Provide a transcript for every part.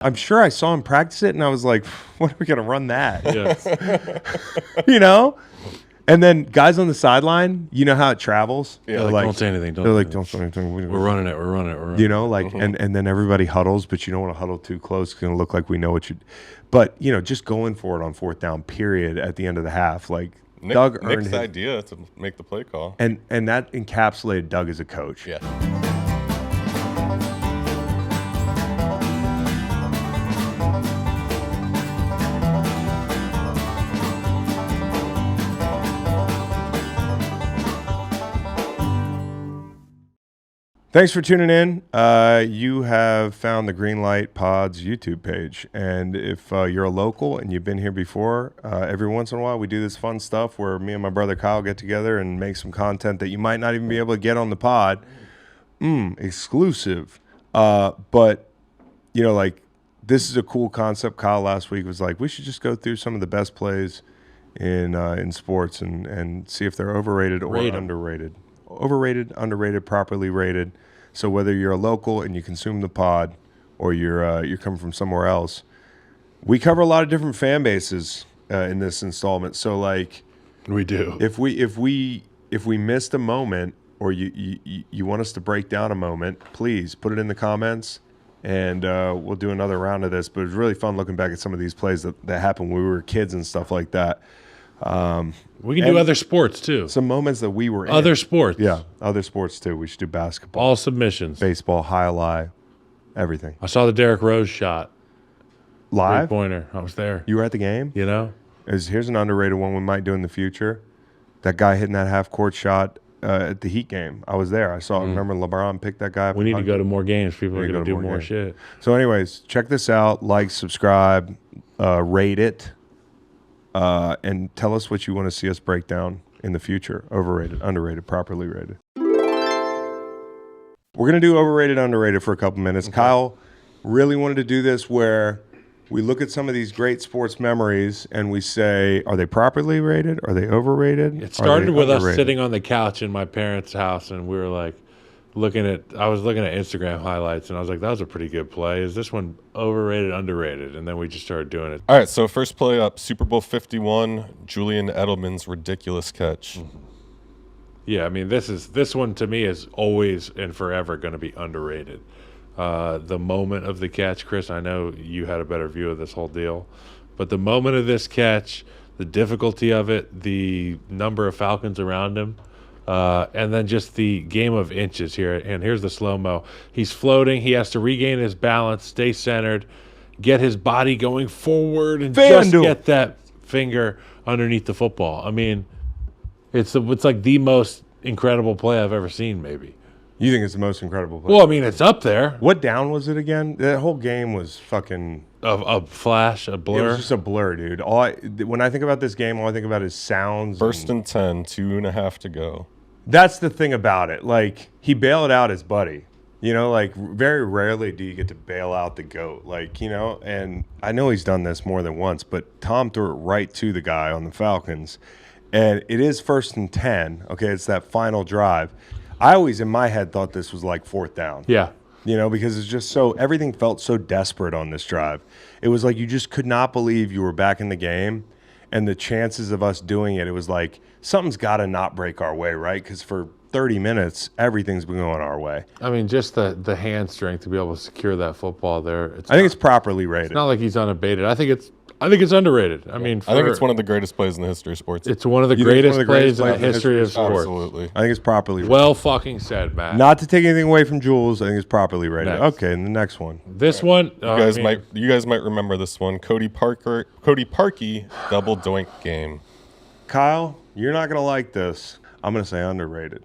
I'm sure I saw him practice it, and I was like, when are we going to run that? Yes. And then guys on the sideline, you know how it travels? Yeah, like, don't say anything. They're like, don't say anything. We're running it. And then everybody huddles, but you don't want to huddle too close. It's going to look like we know what you – but, just going for it on fourth down, period, at the end of the half. Like, Doug earned Nick's idea to make the play call. And that encapsulated Doug as a coach. Yeah. Thanks for tuning in. You have found the Greenlight Pods YouTube page. And if you're a local and you've been here before, every once in a while we do this fun stuff where me and my brother Kyle get together and make some content that you might not even be able to get on the pod. Exclusive. But, this is a cool concept. Kyle last week was like, we should just go through some of the best plays in sports and see if they're overrated or underrated. Overrated, underrated, properly rated. So whether you're a local and you consume the pod, or you're coming from somewhere else, we cover a lot of different fan bases in this installment. So we do. If we missed a moment, or you want us to break down a moment, please put it in the comments, and we'll do another round of this. But it was really fun looking back at some of these plays that happened when we were kids and stuff like that. We can do other sports too. Some moments that we were in. Other sports. Yeah, other sports too. We should do basketball. All submissions. Baseball, high-lie, everything. I saw the Derrick Rose shot. Live? Three-pointer. I was there. You were at the game? Here's an underrated one we might do in the future. That guy hitting that half-court shot at the Heat game. I was there. I saw it. Remember LeBron picked that guy up. We need to go to more games. People are going to do more shit. So anyways, check this out. Like, subscribe, rate it. And tell us what you want to see us break down in the future. Overrated, underrated, properly rated. We're going to do overrated, underrated for a couple minutes. Okay. Kyle really wanted to do this where we look at some of these great sports memories and we say, are they properly rated? Are they overrated? It started with us sitting on the couch in my parents' house, and we were like, I was looking at Instagram highlights, and I was like, that was a pretty good play. Is this one overrated, underrated? And then we just started doing it. All right, so first play up, Super Bowl 51, Julian Edelman's ridiculous catch. Mm-hmm. Yeah, I mean, this one to me is always and forever going to be underrated. The moment of the catch, Chris, I know you had a better view of this whole deal, but the moment of this catch, the difficulty of it, the number of Falcons around him, and then just the game of inches here. And here's the slow-mo. He's floating. He has to regain his balance, stay centered, get his body going forward, and just get that finger underneath the football. I mean, it's like the most incredible play I've ever seen, maybe. You think it's the most incredible play? Well, I mean, it's up there. What down was it again? That whole game was fucking... A flash, a blur. It was just a blur, dude. When I think about this game, all I think about is sounds. First and 10, 2.5 to go. That's the thing about it. He bailed out his buddy. Very rarely do you get to bail out the GOAT. And I know he's done this more than once, but Tom threw it right to the guy on the Falcons. And it is first and 10. Okay, it's that final drive. I always, in my head, thought this was like fourth down. Yeah. Because it's just everything felt so desperate on this drive. It was like you just could not believe you were back in the game. And the chances of us doing it, it was like, something's got to not break our way, right? Because for 30 minutes, everything's been going our way. I mean, just the hand strength to be able to secure that football there. I think it's properly rated. It's not like he's unabated. I think it's underrated. I mean, I think it's one of the greatest plays in the history of sports. It's one of the greatest plays in the history of sports. Absolutely. I think it's properly rated. Well fucking said, Matt. Not to take anything away from Jules, I think it's properly rated. Next. Okay, and the next one. This one, you guys might remember this one. Cody Parkey double doink game. Kyle, you're not gonna like this. I'm gonna say underrated.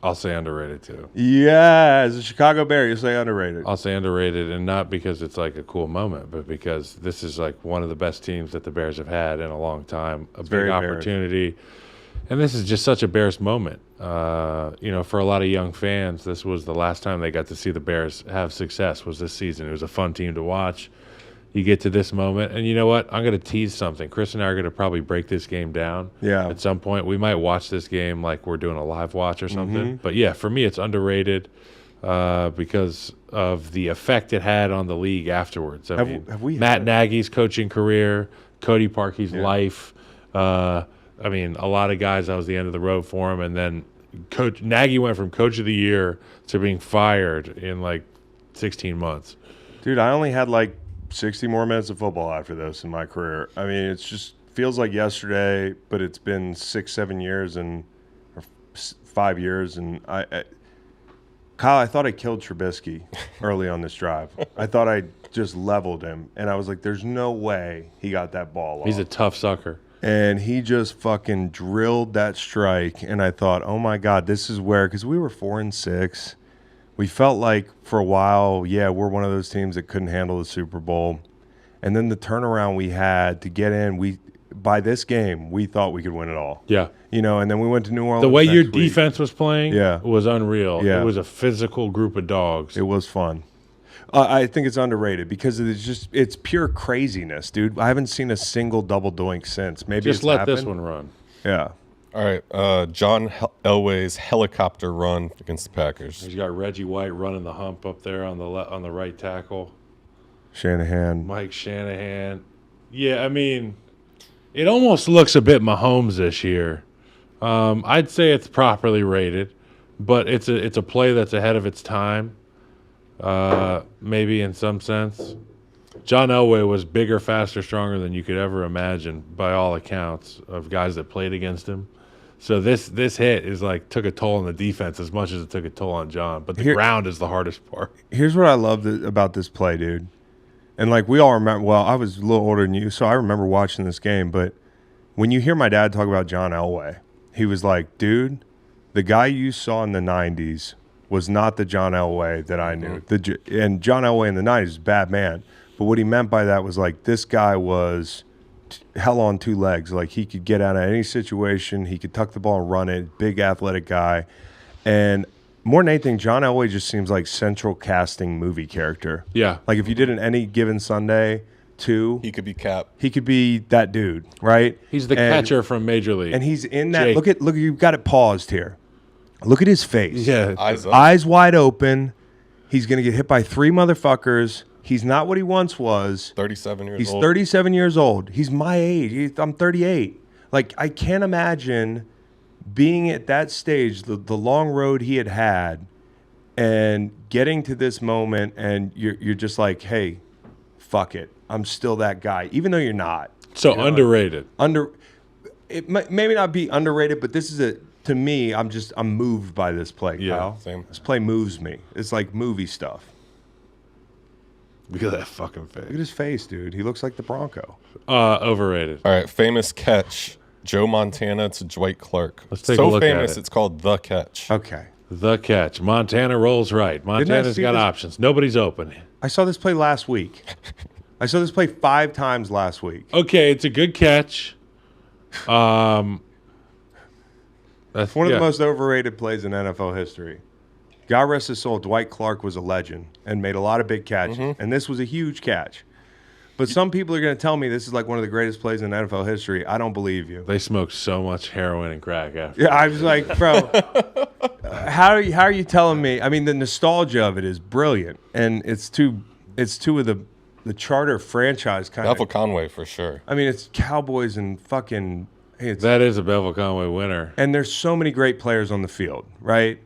I'll say underrated too. Yeah, as a Chicago Bear, you say underrated. I'll say underrated, and not because it's like a cool moment, but because this is like one of the best teams that the Bears have had in a long time. A big opportunity. And this is just such a Bears moment. For a lot of young fans, this was the last time they got to see the Bears have success was this season. It was a fun team to watch. You get to this moment, and you know what? I'm going to tease something. Chris and I are going to probably break this game down at some point. We might watch this game like we're doing a live watch or something. Mm-hmm. But, yeah, for me, it's underrated. because of the effect it had on the league afterwards. Have we Matt had- Nagy's coaching career, Cody Parkey's life. A lot of guys, that was the end of the road for him. And then Coach Nagy went from coach of the year to being fired in like 16 months. Dude, I only had like 60 more minutes of football after this in my career. I mean, it's just feels like yesterday, but it's been 6-7 years or 5 years. And Kyle, I thought I killed Trubisky early on this drive. I thought I just leveled him. And I was like, there's no way he got that ball off. He's a tough sucker. And he just fucking drilled that strike. And I thought, oh my God, this is where, because we were 4-6. We felt like for a while, yeah, we're one of those teams that couldn't handle the Super Bowl. And then the turnaround we had to get in, by this game, we thought we could win it all. Yeah. And then we went to New Orleans. The way your next week. defense was playing was unreal. Yeah. It was a physical group of dogs. It was fun. I think it's underrated because it's pure craziness, dude. I haven't seen a single double doink since. Maybe Just it's let happened. this one run. Yeah. All right, John Elway's helicopter run against the Packers. He's got Reggie White running the hump up there on the right tackle. Shanahan. Mike Shanahan. Yeah, it almost looks a bit Mahomes this year. I'd say it's properly rated, but it's a play that's ahead of its time. Maybe in some sense. John Elway was bigger, faster, stronger than you could ever imagine by all accounts of guys that played against him. So this hit is like took a toll on the defense as much as it took a toll on John. But the ground is the hardest part. Here's what I love about this play, dude. And like we all remember, well, I was a little older than you, so I remember watching this game. But when you hear my dad talk about John Elway, he was like, dude, the guy you saw in the 90s was not the John Elway that I knew. And John Elway in the 90s was a bad man. But what he meant by that was like this guy was hell on two legs. Like he could get out of any situation. He could tuck the ball and run it. Big athletic guy. And more than anything, John Elway just seems like central casting movie character. Yeah. Like if you did an Any Given Sunday 2, He could be Cap. he could be that dude, right? He's the catcher from Major League. And he's in that. Jake. Look, you've got it paused here. Look at his face. Yeah. Eyes up. Eyes wide open. He's going to get hit by 3 motherfuckers. He's not what he once was. 37 years He's old. 37 years old. He's my age. I'm 38. Like, I can't imagine being at that stage, the long road he had, and getting to this moment, and you're just like, hey, fuck it. I'm still that guy, even though you're not. So underrated. It maybe not be underrated, but this is to me, I'm moved by this play, Yeah, Kyle. same. This play moves me. It's like movie stuff. Look at that fucking Look at face. his face, dude. He looks like the Bronco. Overrated. All right, famous catch. Joe Montana to Dwight Clark. Let's take a so look at famous, it. it's called The Catch. Okay. The catch. Montana rolls right. Montana's see got this? options. Nobody's open. I saw this play last week. I saw this play 5 times last week. Okay, it's a good catch. That's One of the most overrated plays in NFL history. God rest his soul, Dwight Clark was a legend and made a lot of big catches. And this was a huge catch. But some people are going to tell me this is like one of the greatest plays in NFL history. I don't believe you. They smoked so much heroin and crack after. Yeah, I was like, bro, how are you telling me? I mean, the nostalgia of it is brilliant. And it's two of the charter franchise kind Bevel of. Conway for sure. I mean, it's Cowboys and fucking. That is a Bevel Conway winner. And there's so many great players on the field, right?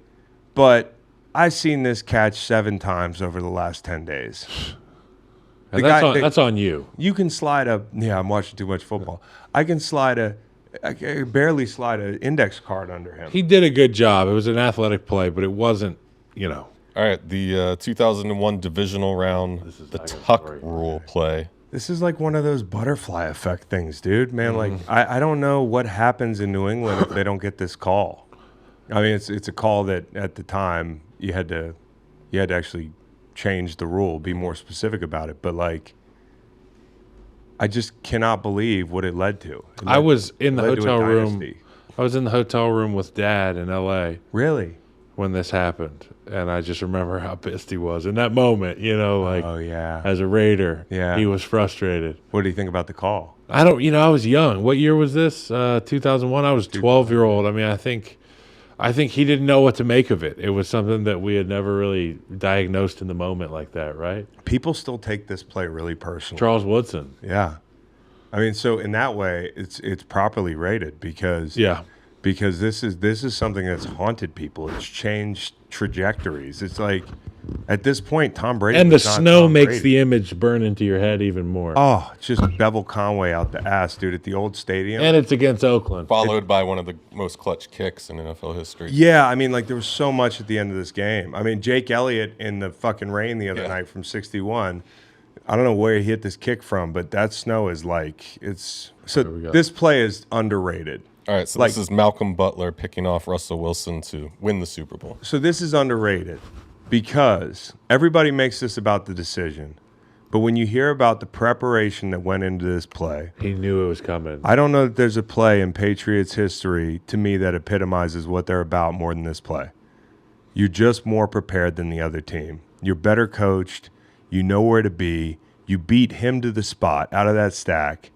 But I've seen this catch 7 times over the last 10 days. And that's on you. You can slide I'm watching too much football. I can barely slide an index card under him. He did a good job. It was an athletic play, but it wasn't, All right, the 2001 divisional round, the tuck rule play. This is like one of those butterfly effect things, dude. Man, like I don't know what happens in New England if they don't get this call. I mean, it's a call that at the time you had to actually change the rule, be more specific about it. But like, I just cannot believe what it led to. I was in the led to a hotel room. dynasty. I was in the hotel room with Dad in L.A. Really? when this happened, and I just remember how pissed he was in that moment. Like, oh yeah, as a Raider, Yeah. he was frustrated. what do you think about the call? I was young. What year was this? 2001. I was 12-year-old. I mean, I think I think he didn't know what to make of it. It was something that we had never really diagnosed in the moment like that, right? People still take this play really personally. Charles Woodson. Yeah. I mean, so in that way, it's properly rated because this is something that's haunted people. It's changed trajectories. It's like at this point, Tom Brady And the was not snow Tom makes Brady. the image burn into your head even more. Oh, just Bevel Conway out the ass, dude, at the old stadium. And it's against Oakland. Followed by one of the most clutch kicks in NFL history. Yeah, I mean, like there was so much at the end of this game. I mean, Jake Elliott in the fucking rain the other night from 61. I don't know where he hit this kick from, but that snow is like it's. So this play is underrated. All right, so this is Malcolm Butler picking off Russell Wilson to win the Super Bowl. So this is underrated because everybody makes this about the decision. But when you hear about the preparation that went into this play, He knew it was coming. I don't know that there's a play in Patriots history to me that epitomizes what they're about more than this play. You're just more prepared than the other team. You're better coached. You know where to be. You beat him to the spot out of that stack.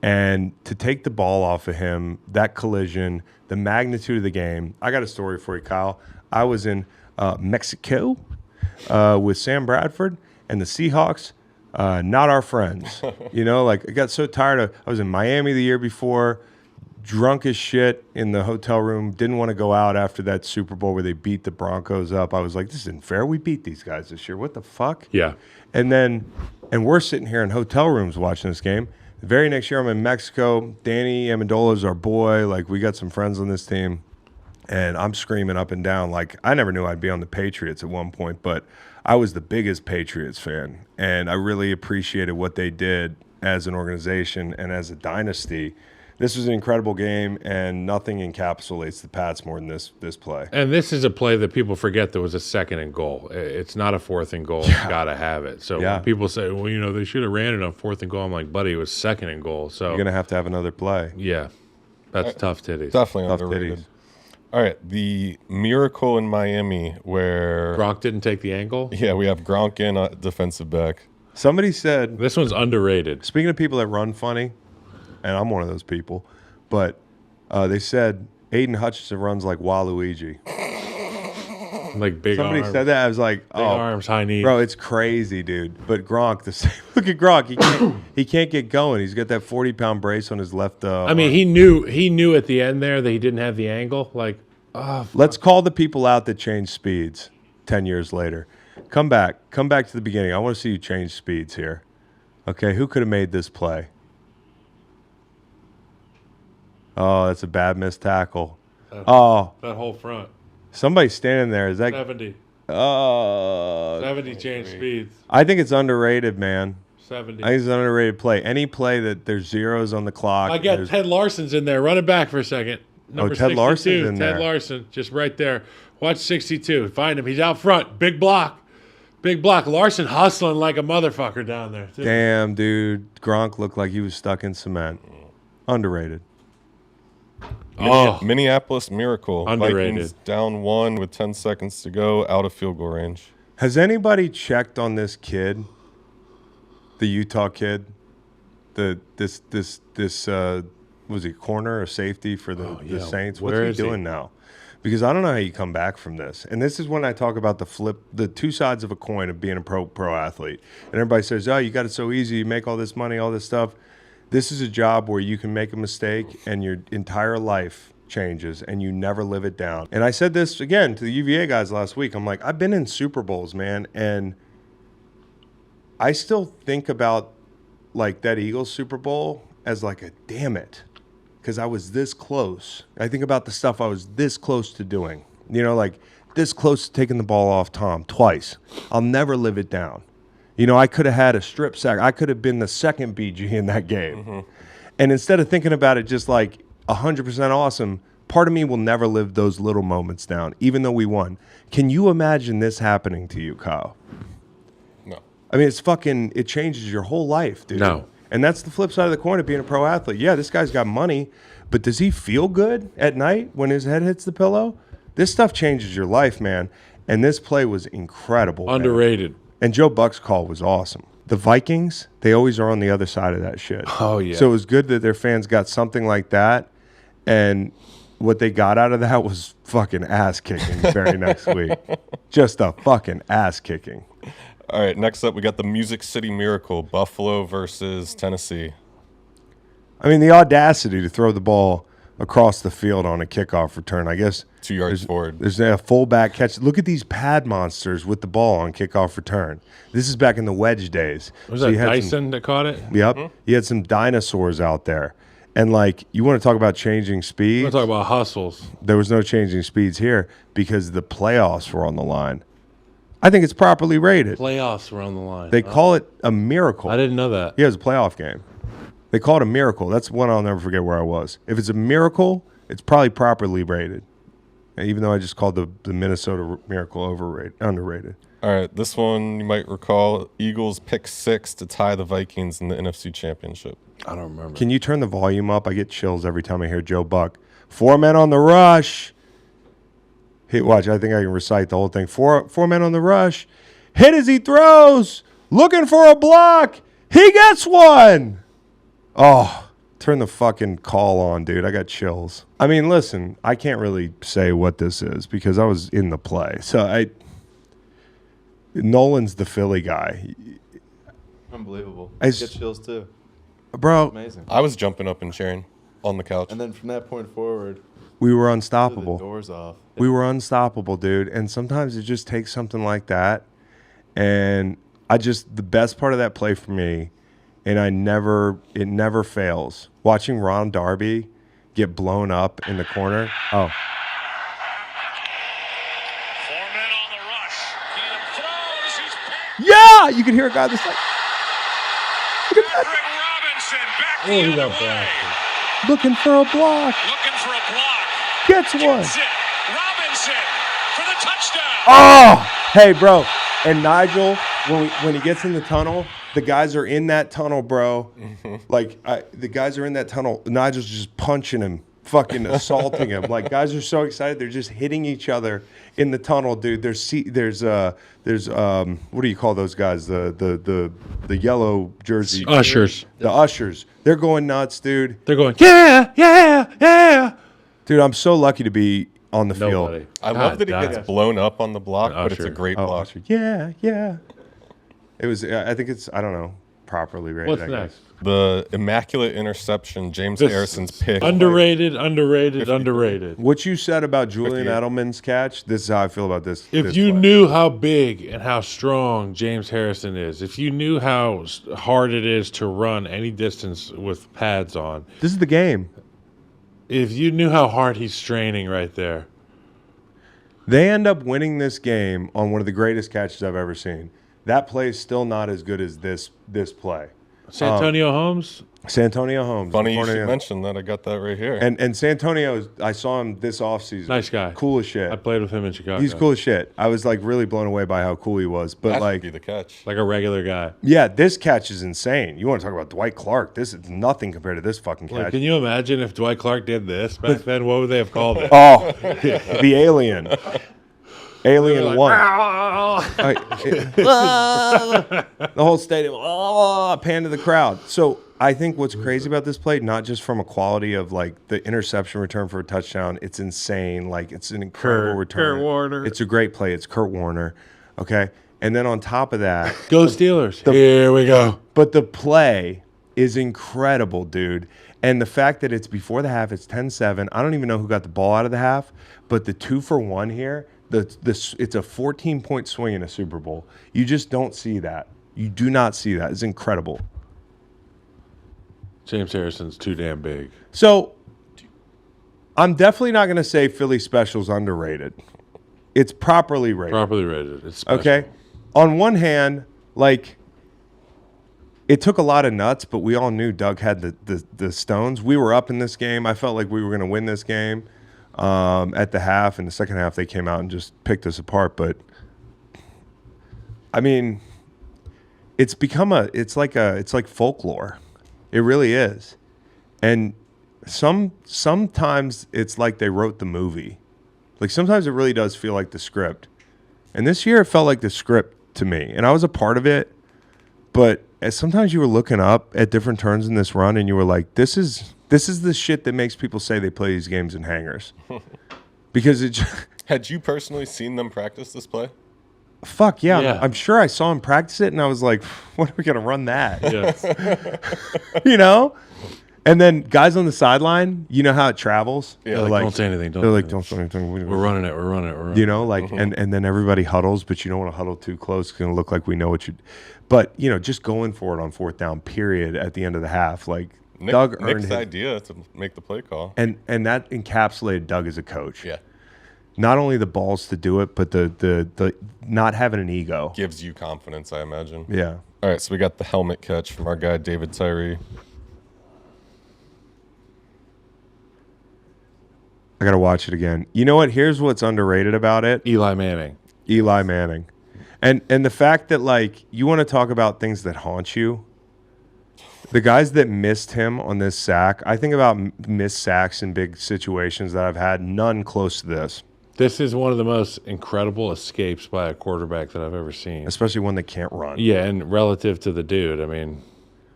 And to take the ball off of him, that collision, the magnitude of the game. I got a story for you, Kyle. I was in Mexico with Sam Bradford and the Seahawks. Not our friends. You know, like I got so tired of, I was in Miami the year before, drunk as shit in the hotel room, didn't want to go out after that Super Bowl where they beat the Broncos up. I was like, this isn't fair. We beat these guys this year. What the fuck? Yeah. And we're sitting here in hotel rooms watching this game. The very next year I'm in Mexico. Danny Amendola's our boy. Like we got some friends on this team. And I'm screaming up and down. Like I never knew I'd be on the Patriots at one point, but I was the biggest Patriots fan. And I really appreciated what they did as an organization and as a dynasty. This was an incredible game, and nothing encapsulates the Pats more than this play. And this is a play that people forget there was a 2nd and goal. It's not a 4th and goal. You got to have it. So when people say, well, you know, they should have ran it on 4th and goal, I'm like, buddy, it was 2nd and goal. So You're going to have another play. Yeah. That's tough titties. Definitely Tough underrated. titties. All right, the Miracle in Miami where Gronk didn't take the angle. we have Gronk in defensive back. Somebody said, This one's underrated. speaking of people that run funny, and I'm one of those people, but they said Aiden Hutchinson runs like Waluigi. Like big Somebody arms. said that. I was like, Big arms, high knees. bro, it's crazy, dude. But Gronk, the same. Look at Gronk. He can't get going. He's got that 40-pound brace on his left. I mean, he knew at the end there that he didn't have the angle. Like, Let's call the people out that changed speeds 10 years later. Come back to the beginning. I want to see you change speeds here. Okay, who could have made this play? Oh, that's a bad missed tackle. that whole front. Somebody standing there. Is that? 70. Oh, 70 change speeds. I think it's underrated, man. 70. I think it's an underrated play. Any play that there's zeros on the clock. I got Ted Larson's in there. Run it back for a second. Number Ted 62. Larson's in there. Ted Larson, just right there. Watch 62. Find him. He's out front. Big block. Big block. Larson hustling like a motherfucker down there, too. Damn, dude. Gronk looked like he was stuck in cement. Underrated. Minneapolis Miracle. Underrated. Vikings down 1 with 10 seconds to go, out of field goal range. Has anybody checked on this kid? The Utah kid? This was he corner or safety for the Saints? What's he doing now? Because I don't know how you come back from this. And this is when I talk about the two sides of a coin of being a pro athlete. And everybody says, oh, you got it so easy. You make all this money, all this stuff. This is a job where you can make a mistake and your entire life changes and you never live it down. And I said this again to the UVA guys last week. I'm like, I've been in Super Bowls, man. And I still think about like that Eagles Super Bowl as like a damn it. Because I was this close. I think about the stuff I was this close to doing. You know, like this close to taking the ball off Tom twice. I'll never live it down. You know, I could have had a strip sack. I could have been the second BG in that game. Mm-hmm. And instead of thinking about it just like 100% awesome, part of me will never live those little moments down, even though we won. Can you imagine this happening to you, Kyle? No. I mean, it changes your whole life, dude. No. And that's the flip side of the coin of being a pro athlete. Yeah, this guy's got money, but does he feel good at night when his head hits the pillow? This stuff changes your life, man. And this play was incredible. Underrated. Man. And Joe Buck's call was awesome. The Vikings, they always are on the other side of that shit. Oh, yeah. So it was good that their fans got something like that. And what they got out of that was fucking ass kicking the very next week. Just a fucking ass kicking. All right, next up, we got the Music City Miracle, Buffalo versus Tennessee. I mean, the audacity to throw the ball across the field on a kickoff return. I guess 2 yards forward. There's a fullback catch. Look at these pad monsters with the ball on kickoff return. This is back in the wedge days. Was So that you had Dyson that caught it? Yep. You had some dinosaurs out there. And, like, you want to talk about changing We're speeds? talking about hustles. There was no changing speeds here because the playoffs were on the line. I think it's properly rated. Playoffs were on the line. They call it a miracle. I didn't know that. Yeah, it was a playoff game. They call it a miracle. That's one I'll never forget where I was. If it's a miracle, it's probably properly rated. Even though I just called the Minnesota Miracle underrated. All right, this one you might recall, Eagles pick 6 to tie the Vikings in the NFC Championship. I don't remember. Can you turn the volume up? I get chills every time I hear Joe Buck. 4 men on the rush. Hey, watch, I think I can recite the whole thing. Four men on the rush. Hit as he throws. Looking for a block. He gets one. Oh, turn the fucking call on, dude. I got chills. I mean, listen, I can't really say what this is because I was in the play. So Nolan's the Philly guy. Unbelievable. I Get chills too. Bro, Amazing. I was jumping up and cheering on the couch. And then from that point forward, we were blew the unstoppable. doors off. We were unstoppable, dude. And sometimes it just takes something like that. And the best part of that play for me, and it never fails, watching Ron Darby get blown up in the corner. Oh. 4 men on the rush. Keenum throws. He's picked. Yeah! You can hear a guy that's like, look at that. Patrick Robinson back Oh, the he other got way. blasted. Looking for a block. Looking for a block. Gets one. Gets it. Robinson for the touchdown. Oh! Hey, bro. And Nigel, when he gets in the tunnel, the guys are in that tunnel, bro. Like, the guys are in that tunnel. Nigel's just punching him, fucking assaulting him. Like, guys are so excited. They're just hitting each other in the tunnel, dude. There's what do you call those guys? The yellow jersey. Ushers. The ushers. They're going nuts, dude. They're going, yeah, yeah, yeah. Dude, I'm so lucky to be on the Nobody. field. I love that he gets blown up on the block, but it's a Usher. great Oh, block. usher. Yeah, yeah. It was. I think it's. I don't know. Properly rated. What's I next? guess. The immaculate interception, James This Harrison's pick. Underrated. What you said about Julian 58. Edelman's catch. This is how I feel about this. If this you play. knew how big and how strong James Harrison is, if you knew how hard it is to run any distance with pads on, This is the game. if you knew how hard he's straining right there, They end up winning this game on one of the greatest catches I've ever seen. That play is still not as good as this play. Santonio Holmes, Santonio Holmes. Funny you Corner- should mention that. I got that right here. And Santonio, I saw him this offseason. nice guy. Cool as shit. I played with him in Chicago. He's cool as shit. I was like really blown away by how cool he was. But that like, should be the catch. Like a regular guy. yeah, this catch is insane. You want to talk about Dwight Clark? This is nothing compared to this fucking Like, catch. can you imagine if Dwight Clark did this back then? What would they have called it? Oh, the alien. Alien Like, one. "Ah." The whole stadium, pan to the crowd. So I think what's crazy about this play, not just from a quality of like the interception return for a touchdown, it's insane. Like it's an incredible return. Kurt Warner. It's a great play. It's Kurt Warner. Okay. And then on top of that, Go Steelers. Here we go. but the play is incredible, dude. And the fact that it's before the half, it's 10-7. I don't even know who got the ball out of the half, but the 2-for-1 here, it's a 14-point swing in a Super Bowl. You just don't see that. You do not see that. It's incredible. James Harrison's too damn big. So I'm definitely not going to say Philly Special's underrated. It's properly rated. Properly rated. It's special. Okay. On one hand, like, it took a lot of nuts, but we all knew Doug had the stones. We were up in this game. I felt like we were going to win this game at the half. In the second half, they came out and just picked us apart. But I mean, it's like folklore. It really is. And sometimes it's like they wrote the movie. Like sometimes it really does feel like the script. And this year it felt like the script to me. And I was a part of it. But sometimes you were looking up at different turns in this run and you were like, this is This is the shit that makes people say they play these games in hangars. Because it Had you personally seen them practice this play? fuck yeah, Yeah. I'm sure I saw him practice it and I was like, when are we going to run that? Yeah. You know? And then guys on the sideline, you know how it travels? Yeah, They're like, don't say anything. They're like, don't say anything. We're running it. We're running it. We're running You know, like, and then everybody huddles, but you don't want to huddle too close. It's going to look like we know what you. But you know, just going for it on fourth down, period, at the end of the half, like Doug earned Nick's his, idea to make the play call. and that encapsulated Doug as a coach. Yeah, Not only the balls to do it, but the not having an ego. gives you confidence, I imagine. Yeah. All right, so we got the helmet catch from our guy David Tyree. I got to watch it again. You know what? Here's what's underrated about it. Eli Manning. Eli Manning. And the fact that, like, you want to talk about things that haunt you. The guys that missed him on this sack, I think about missed sacks in big situations that I've had, none close to this, This is one of the most incredible escapes by a quarterback that I've ever seen. especially one that can't run. Yeah, and relative to the dude, I mean,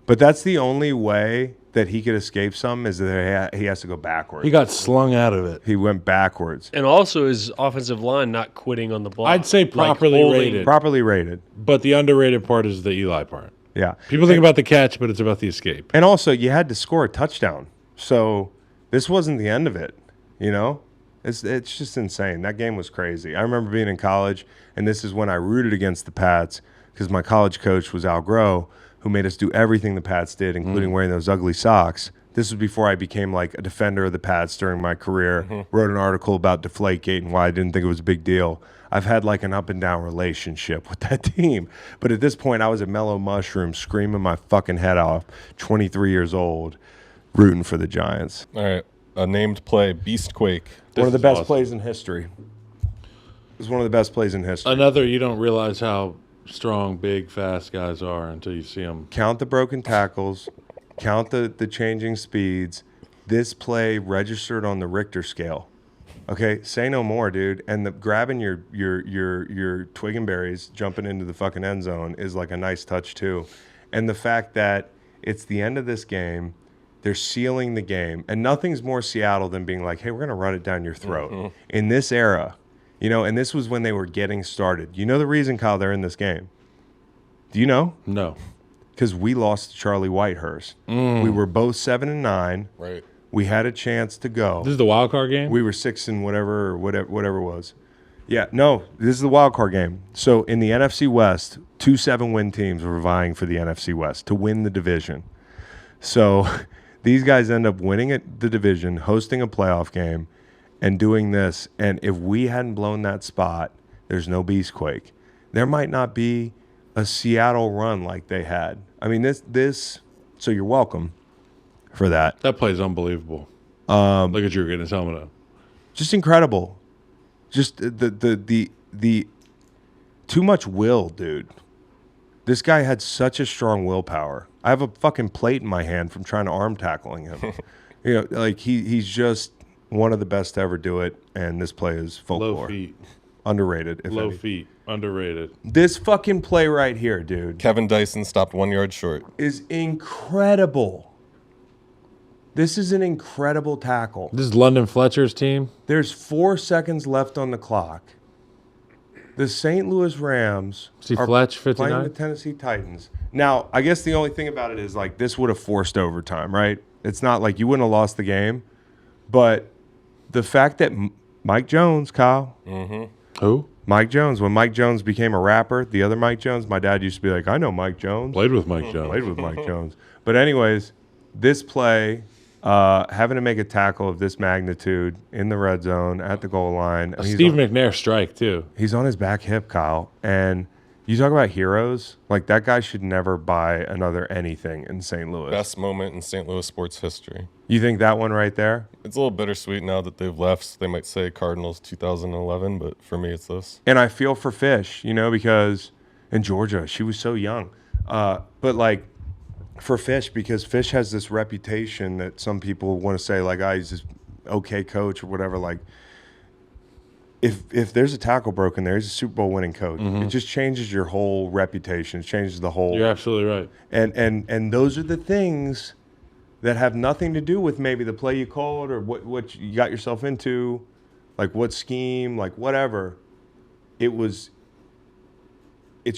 But that's the only way that he could escape some is that he has to go backwards. he got slung out of it. He went backwards. And also his offensive line not quitting on the block. I'd say Like properly holding- rated. Properly rated. But the underrated part is the Eli part. Yeah. People think about the catch, but it's about the escape. And also, you had to score a touchdown. So this wasn't the end of it, you know? It's just insane. That game was crazy. I remember being in college, and this is when I rooted against the Pats because my college coach was Al Groh, who made us do everything the Pats did, including wearing those ugly socks. This was before I became like a defender of the Pats during my career. Wrote an article about Deflategate and why I didn't think it was a big deal. I've had like an up and down relationship with that team. But at this point, I was a mellow mushroom screaming my fucking head off, 23 years old, rooting for the Giants. All right, a named play, Beastquake. One of the is best awesome. plays in history. It was one of the best plays in history. Another, you don't realize how strong, big, fast guys are until you see them. Count the broken tackles, count the changing speeds. This play registered on the Richter scale. Okay, say no more, dude. And the grabbing your twig and berries, jumping into the fucking end zone is like a nice touch too. And the fact that it's the end of this game, they're sealing the game, and nothing's more Seattle than being like, "Hey, we're gonna run it down your throat." In this era, you know, and this was when they were getting started. You know the reason, Kyle, they're in this game. Do you know? No. Because we lost to Charlie Whitehurst. We were both 7-9. Right. We had a chance to go. This is the wild card game? We were 6 and whatever it was. Yeah, no, this is the wild card game. So in the NFC West, 2 7-win teams were vying for the NFC West to win the division. So these guys end up winning the division, hosting a playoff game, and doing this. And if we hadn't blown that spot, there's no Beastquake. There might not be a Seattle run like they had. I mean, this. So you're welcome for that. That play's unbelievable. Look at you getting his helmet up. Just incredible. Just the too much will, dude. This guy had such a strong willpower. I have a fucking plate in my hand from trying to arm tackling him. You know, like he's just one of the best to ever do it, and this play is folklore. Low feet. Underrated, if Low any. feet. Underrated. This fucking play right here, dude, Kevin Dyson stopped 1 yard short. is incredible. This is an incredible tackle. This is London Fletcher's team. There's 4 seconds left on the clock. The St. Louis Rams See are Fletch, playing 59? the Tennessee Titans. Now, I guess the only thing about it is like this would have forced overtime, right? It's not like you wouldn't have lost the game, but the fact that Mike Jones, Kyle, Who? Mike Jones, when Mike Jones became a rapper, the other Mike Jones, my dad used to be like, I know Mike Jones. Played with Mike Jones. Played with Mike Jones. But anyways, this play, having to make a tackle of this magnitude in the red zone at the goal line. A and Steve McNair strike, too. he's on his back hip, Kyle. And you talk about heroes. Like, that guy should never buy another anything in St. Louis. Best moment in St. Louis sports history. You think that one right there? It's a little bittersweet now that they've left. So they might say Cardinals 2011, but for me, it's this. And I feel for Fish, you know, because in Georgia, she was so young. But, like, for Fish, because Fish has this reputation that some people want to say, like, he's this okay coach or whatever. Like, if there's a tackle broken there, he's a Super Bowl winning coach. It just changes your whole reputation. It changes the whole. You're absolutely right. And those are the things that have nothing to do with maybe the play you called or what you got yourself into, like what scheme, like whatever. It's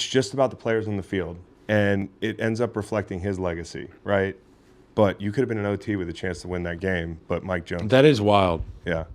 just about the players on the field, and it ends up reflecting his legacy, right? But you could have been an OT with a chance to win that game, but Mike Jones. That is wild. Yeah.